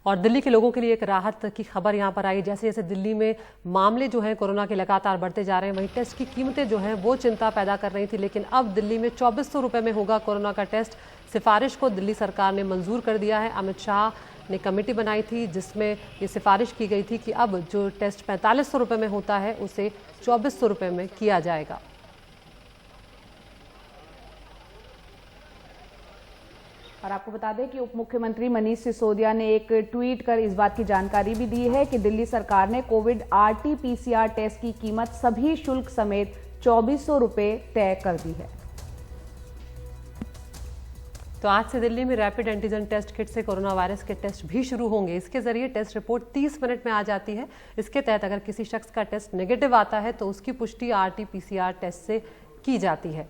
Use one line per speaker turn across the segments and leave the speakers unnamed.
और दिल्ली के लोगों के लिए एक राहत की खबर यहां पर आई। जैसे जैसे दिल्ली में मामले जो हैं कोरोना के लगातार बढ़ते जा रहे हैं, वहीं टेस्ट की कीमतें जो हैं वो चिंता पैदा कर रही थी। लेकिन अब दिल्ली में 2400 रुपये में होगा कोरोना का टेस्ट। सिफारिश को दिल्ली सरकार ने मंजूर कर दिया है। अमित शाह ने कमेटी बनाई थी जिसमें ये सिफारिश की गई थी कि अब जो टेस्ट 4500 रुपये में होता है उसे 2400 रुपये में किया जाएगा।
और आपको बता दें कि उप मुख्यमंत्री मनीष सिसोदिया ने एक ट्वीट कर इस बात की जानकारी भी दी है कि दिल्ली सरकार ने कोविड RT-PCR टेस्ट की कीमत सभी शुल्क समेत 2400 रुपये तय कर दी है।
तो आज से दिल्ली में रैपिड एंटीजन टेस्ट किट से कोरोना वायरस के टेस्ट भी शुरू होंगे। इसके जरिए टेस्ट रिपोर्ट 30 मिनट में आ जाती है। इसके तहत अगर किसी शख्स का टेस्ट नेगेटिव आता है तो उसकी पुष्टि RT-PCR टेस्ट से की जाती है।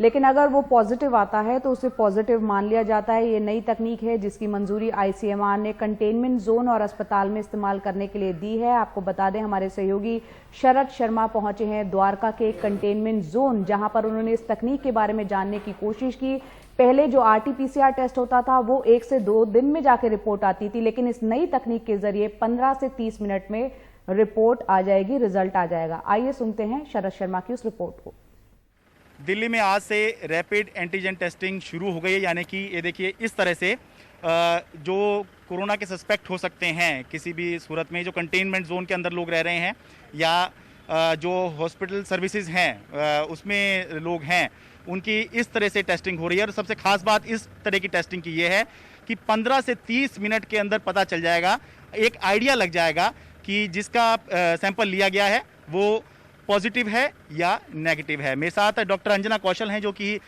लेकिन अगर वो पॉजिटिव आता है तो उसे पॉजिटिव मान लिया जाता है। ये नई तकनीक है जिसकी मंजूरी ICMR ने कंटेनमेंट जोन और अस्पताल में इस्तेमाल करने के लिए दी है। आपको बता दें हमारे सहयोगी शरद शर्मा पहुंचे हैं द्वारका के कंटेनमेंट जोन, जहां पर उन्होंने इस तकनीक के बारे में जानने की कोशिश की। पहले जो RT-PCR टेस्ट होता था वो 1 से 2 दिन में जाके रिपोर्ट आती थी, लेकिन इस नई तकनीक के जरिए 15 से 30 मिनट में रिपोर्ट आ जाएगी, रिजल्ट आ जाएगा। आइए सुनते हैं शरद शर्मा की उस रिपोर्ट को।
दिल्ली में आज से रैपिड एंटीजन टेस्टिंग शुरू हो गई है, यानी कि ये देखिए इस तरह से जो कोरोना के सस्पेक्ट हो सकते हैं किसी भी सूरत में, जो कंटेनमेंट जोन के अंदर लोग रह रहे हैं या जो हॉस्पिटल सर्विसेज हैं उसमें लोग हैं, उनकी इस तरह से टेस्टिंग हो रही है। और सबसे खास बात इस तरह की टेस्टिंग की ये है कि 15 से 30 मिनट के अंदर पता चल जाएगा, एक आइडिया लग जाएगा कि जिसका सैंपल लिया गया है वो पॉजिटिव है या नेगेटिव है। मेरे साथ डॉक्टर अंजना कौशल हैं जो कि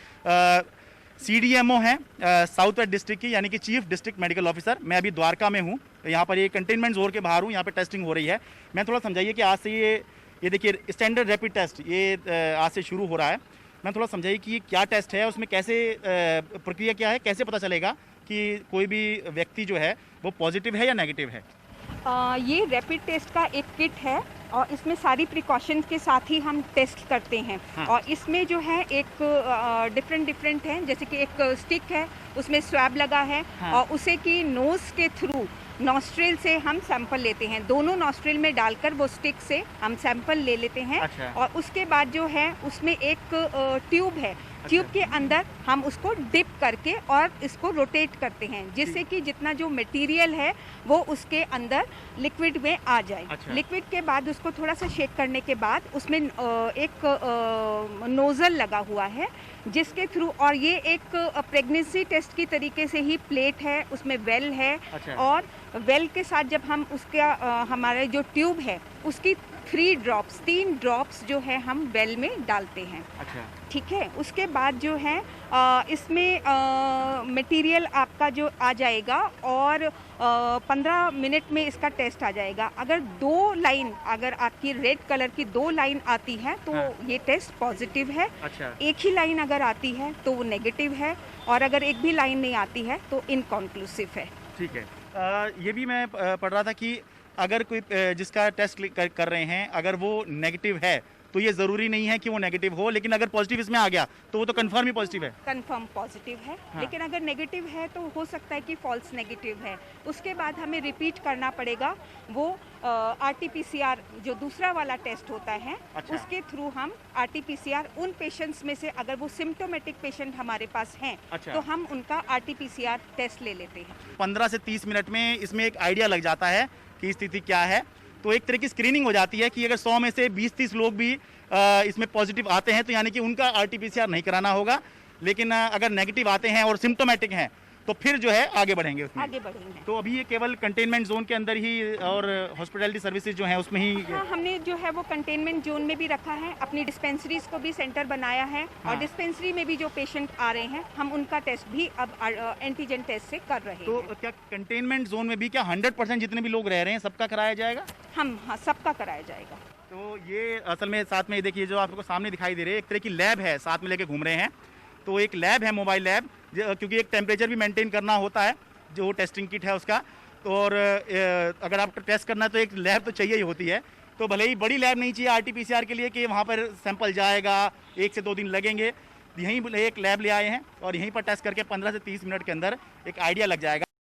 CDMO हैं साउथ वेस्ट डिस्ट्रिक्ट की, यानी कि चीफ डिस्ट्रिक्ट मेडिकल ऑफिसर। मैं अभी द्वारका में हूँ, यहाँ पर ये कंटेनमेंट जोन के बाहर हूँ, यहाँ पे टेस्टिंग हो रही है। मैं थोड़ा समझाइए कि आज से ये देखिए स्टैंडर्ड रैपिड टेस्ट ये आज से शुरू हो रहा है। मैं थोड़ा समझाइए कि ये क्या टेस्ट है, उसमें कैसे प्रक्रिया क्या है, कैसे पता चलेगा कि कोई भी व्यक्ति जो है वो पॉजिटिव है या नेगेटिव है।
ये रैपिड टेस्ट का एक किट है और इसमें सारी प्रिकॉशंस के साथ ही हम टेस्ट करते हैं।
हाँ।
और इसमें जो है एक डिफरेंट है, जैसे कि एक स्टिक है उसमें स्वैब लगा है।
हाँ।
और उसे की नोज के थ्रू नॉस्ट्रिल से हम सैंपल लेते हैं, दोनों नॉस्ट्रिल में डालकर वो स्टिक से हम सैंपल ले लेते हैं।
अच्छा।
और उसके बाद जो है उसमें एक ट्यूब है, ट्यूब के अंदर हम उसको डिप करके और इसको रोटेट करते हैं जिससे कि जितना जो मटेरियल है वो उसके अंदर लिक्विड में आ जाए।
अच्छा।
लिक्विड के बाद उसको थोड़ा सा शेक करने के बाद उसमें एक नोजल लगा हुआ है जिसके थ्रू, और ये एक प्रेगनेंसी टेस्ट की तरीके से ही प्लेट है, उसमें वेल है।
अच्छा।
और वेल के साथ जब हम उसका हमारा जो ट्यूब है उसकी 3 ड्रॉप्स जो है हम वेल में डालते हैं।
अच्छा।
ठीक है, उसके बाद जो है इसमें मटेरियल आपका जो आ जाएगा और 15 मिनट में इसका टेस्ट आ जाएगा। अगर 2 लाइन, अगर आपकी रेड कलर की 2 लाइन आती है तो
हाँ।
ये टेस्ट पॉजिटिव है।
अच्छा।
एक ही लाइन अगर आती है तो वो नेगेटिव है, और अगर एक भी लाइन नहीं आती है तो इनकॉन्क्लूसिव है।
ठीक है। ये भी मैं पढ़ रहा था कि अगर कोई जिसका टेस्ट कर रहे हैं अगर वो नेगेटिव है तो ये ज़रूरी नहीं है कि वो नेगेटिव हो, लेकिन अगर पॉजिटिव इसमें आ गया तो वो तो कंफर्म ही पॉजिटिव है।
कंफर्म पॉजिटिव है।
हाँ।
लेकिन अगर नेगेटिव है तो हो सकता है कि फॉल्स नेगेटिव है, उसके बाद हमें रिपीट करना पड़ेगा वो RT-PCR जो दूसरा वाला टेस्ट होता है।
अच्छा।
उसके थ्रू हम RT-PCR उन पेशेंट्स में से, अगर वो सिम्टोमेटिक पेशेंट हमारे पास हैं।
अच्छा।
तो हम उनका RT-PCR टेस्ट ले लेते हैं।
15 से 30 मिनट में इसमें एक आइडिया लग जाता है कि स्थिति क्या है। तो एक तरह की स्क्रीनिंग हो जाती है कि अगर 100 में से 20-30 लोग भी इसमें पॉजिटिव आते हैं तो यानी कि उनका RT-PCR नहीं कराना होगा। लेकिन अगर नेगेटिव आते हैं और सिम्टोमेटिक हैं तो फिर जो है आगे बढ़ेंगे उसमें।
आगे बढ़ेंगे।
तो अभी ये केवल कंटेनमेंट जोन के अंदर ही और हॉस्पिटैलिटी सर्विसेज जो हैं उसमें ही।
हाँ, हमने जो है वो कंटेनमेंट जोन में भी रखा है, अपनी डिस्पेंसरीज को भी सेंटर बनाया है।
हाँ।
और डिस्पेंसरी में भी जो पेशेंट आ रहे हैं हम उनका टेस्ट भी अब एंटीजन टेस्ट से कर रहे
तो
हैं।
क्या कंटेनमेंट जोन में भी क्या 100% जितने भी लोग रह रहे हैं सबका कराया जाएगा?
हम हाँ, सबका कराया जाएगा।
तो ये असल में साथ में देखिए जो आपको सामने दिखाई दे रहे हैं एक तरह की लैब है, साथ में लेके घूम रहे हैं। तो एक लैब है, मोबाइल लैब, क्योंकि एक टेम्परेचर भी मेंटेन करना होता है जो टेस्टिंग किट है उसका। तो और अगर आपको टेस्ट करना है तो एक लैब तो चाहिए ही होती है। तो भले ही बड़ी लैब नहीं चाहिए RT-PCR के लिए कि वहाँ पर सैंपल जाएगा, 1 से 2 दिन लगेंगे। यहीं एक लैब ले आए हैं और यहीं पर टेस्ट करके 15 से 30 मिनट के अंदर एक आइडिया लग जाएगा।